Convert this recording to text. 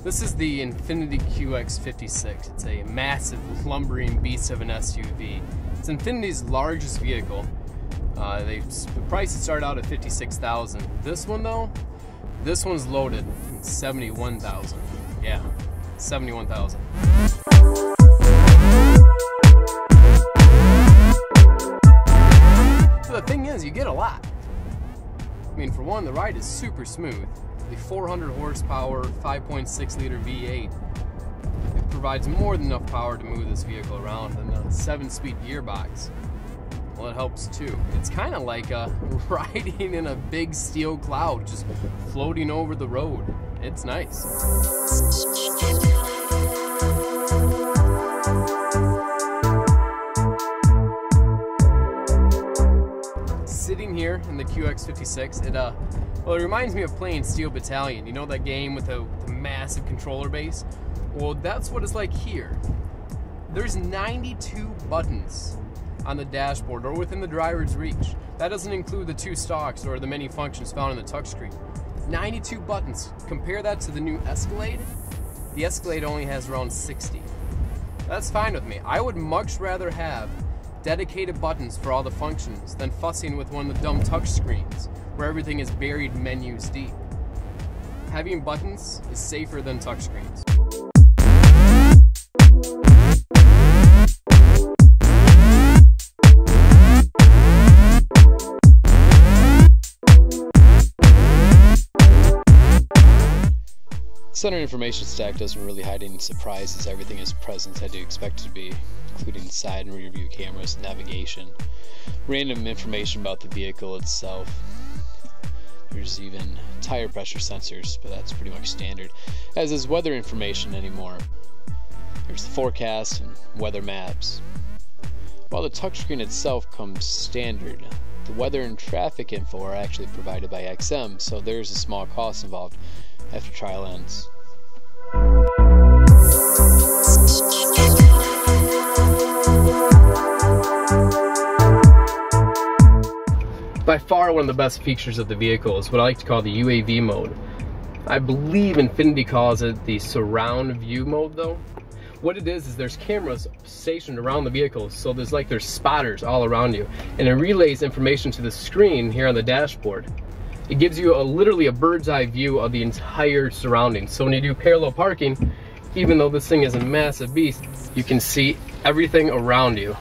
This is the Infiniti QX56. It's a massive, lumbering beast of an SUV. It's Infiniti's largest vehicle. The prices start out at $56,000. This one though, this one's loaded. It's $71,000. Yeah, $71,000. So the thing is, you get a lot. I mean, for one, the ride is super smooth. The 400 horsepower, 5.6 liter V8, it provides more than enough power to move this vehicle around, and the 7-speed gearbox, well, it helps too. It's kind of like riding in a big steel cloud, just floating over the road. It's nice. Sitting here in the QX56, it reminds me of playing Steel Battalion. You know that game with the massive controller base? Well, that's what it's like here. There's 92 buttons on the dashboard or within the driver's reach. That doesn't include the 2 stalks or the many functions found in the touchscreen. 92 buttons. Compare that to the new Escalade. The Escalade only has around 60. That's fine with me. I would much rather have dedicated buttons for all the functions than fussing with one of the dumb touch screens where everything is buried menus deep. Having buttons is safer than touch screens. Center information stack doesn't really hide any surprises. Everything is present as you expect it to be, including side and rear view cameras, navigation, random information about the vehicle itself. There's even tire pressure sensors, but that's pretty much standard, as is weather information anymore. There's the forecast and weather maps. While the touchscreen itself comes standard, the weather and traffic info are actually provided by XM, so there's a small cost involved after trial ends. By far one of the best features of the vehicle is what I like to call the UAV mode. I believe Infiniti calls it the surround view mode though. What it is there's cameras stationed around the vehicle, so there's spotters all around you, and it relays information to the screen here on the dashboard. It gives you literally a bird's eye view of the entire surroundings. So when you do parallel parking, even though this thing is a massive beast, you can see everything around you.